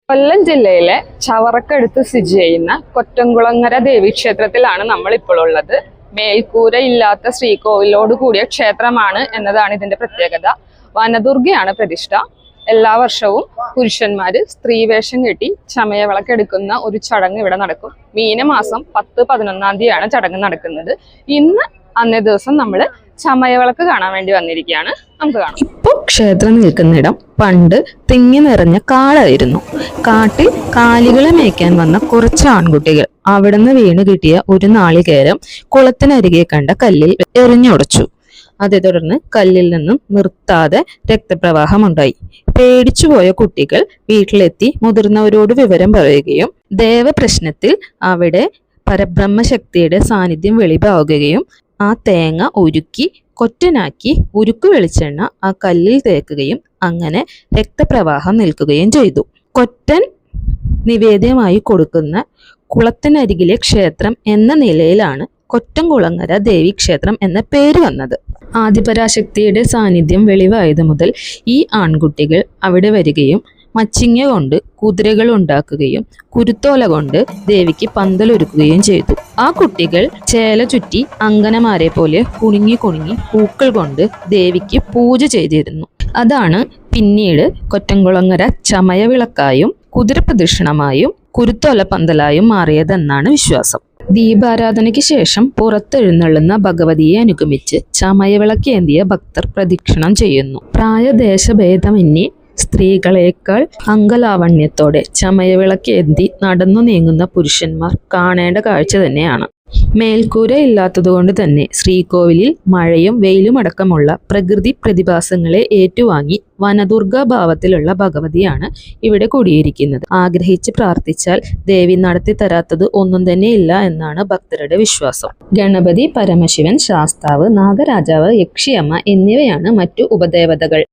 കൊല്ലം ജില്ലയിലെ ചവറക്കടുത്ത് സ്ഥിതി ചെയ്യുന്ന കൊറ്റംകുളങ്ങര ദേവീക്ഷേത്രത്തിലാണ് നമ്മൾ ഇപ്പോൾ ഉള്ളത്. മേൽക്കൂര ഇല്ലാത്ത ശ്രീകോവിലോട് കൂടിയ ക്ഷേത്രമാണ് എന്നതാണ് ഇതിന്റെ പ്രത്യേകത. വനദുർഗയാണ് പ്രതിഷ്ഠ. എല്ലാ വർഷവും പുരുഷന്മാര് സ്ത്രീവേഷം കെട്ടി ചമയവിളക്കെടുക്കുന്ന ഒരു ചടങ്ങ് ഇവിടെ നടക്കും. മീനമാസം 10-11 തീയതിയാണ് ചടങ്ങ് നടക്കുന്നത്. ഇന്ന് അന്നേ ദിവസം നമ്മള് ചമയവിളക്ക് കാണാൻ വേണ്ടി വന്നിരിക്കുകയാണ്. നമുക്ക് കാണാം. ഇപ്പോൾ ക്ഷേത്രം നിൽക്കുന്നിടം പണ്ട് തിങ്ങി നിറഞ്ഞ കാടായിരുന്നു. കാട്ടിൽ കാലികളെ മേയ്ക്കാൻ വന്ന കുറച്ച് ആൺകുട്ടികൾ അവിടുന്ന് വീണ് കിട്ടിയ ഒരു നാളികേരം കുളത്തിനരികെ കണ്ട കല്ലിൽ എറിഞ്ഞുടച്ചു. അതേ തുടർന്ന് കല്ലിൽ നിന്നും നിർത്താതെ രക്തപ്രവാഹമുണ്ടായി. പേടിച്ചുപോയ കുട്ടികൾ വീട്ടിലെത്തി മുതിർന്നവരോട് വിവരം പറയുകയും ദേവപ്രശ്നത്തിൽ അവിടെ പരബ്രഹ്മശക്തിയുടെ സാന്നിധ്യം വെളിവാകുകയും ആ തേങ്ങ ഉരുക്കി കൊറ്റനാക്കി ഉരുക്കു വെളിച്ചെണ്ണ ആ കല്ലിൽ തേക്കുകയും അങ്ങനെ രക്തപ്രവാഹം നിൽക്കുകയും ചെയ്തു. കൊറ്റൻ നിവേദ്യമായി കൊടുക്കുന്ന കുളത്തിനരികിലെ ക്ഷേത്രം എന്ന നിലയിലാണ് കൊറ്റംകുളങ്ങര ദേവീക്ഷേത്രം എന്ന പേര് വന്നത്. ആദിപരാശക്തിയുടെ സാന്നിധ്യം വെളിവായത് മുതൽ ഈ ആൺകുട്ടികൾ അവിടെ വരികയും മച്ചിങ്ങ കൊണ്ട് കുതിരകൾ ഉണ്ടാക്കുകയും കുരുത്തോല കൊണ്ട് ദേവിക്ക് പന്തലൊരുക്കുകയും ചെയ്തു. ആ കുട്ടികൾ ചേല ചുറ്റി അങ്കനമാരെ പോലെ കുണുങ്ങി കുണുങ്ങി പൂക്കൾ കൊണ്ട് ദേവിക്ക് പൂജ ചെയ്തിരുന്നു. അതാണ് പിന്നീട് കൊറ്റംകുളങ്ങര ചമയവിളക്കായും കുതിരപ്രദക്ഷിണമായും കുരുത്തോല പന്തലായും മാറിയതെന്നാണ് വിശ്വാസം. ദീപാരാധനയ്ക്ക് ശേഷം പുറത്തെഴുന്നള്ളുന്ന ഭഗവതിയെ അനുഗമിച്ച് ചമയവിളക്കേന്തിയ ഭക്തർ പ്രദക്ഷിണം ചെയ്യുന്നു. പ്രായദേശഭേദമന്യേ സ്ത്രീകളേക്കാൾ അംഗലാവണ്യത്തോടെ ചമയവിളക്കേന്തി നടന്നു നീങ്ങുന്ന പുരുഷന്മാർ കാണേണ്ട കാഴ്ച തന്നെയാണ്. മേൽക്കൂര ഇല്ലാത്തതുകൊണ്ട് തന്നെ ശ്രീകോവിലിൽ മഴയും വെയിലും അടക്കമുള്ള പ്രകൃതി പ്രതിഭാസങ്ങളെ ഏറ്റുവാങ്ങി വനദുർഗാ ഭാവത്തിലുള്ള ഭഗവതിയാണ് ഇവിടെ കൂടിയിരിക്കുന്നത്. ആഗ്രഹിച്ച് പ്രാർത്ഥിച്ചാൽ ദേവി നടത്തി തരാത്തത് ഒന്നും തന്നെ ഇല്ല എന്നാണ് ഭക്തരുടെ വിശ്വാസം. ഗണപതി, പരമശിവൻ, ശാസ്താവ്, നാഗരാജാവ്, യക്ഷിയമ്മ എന്നിവയാണ് മറ്റു ഉപദേവതകൾ.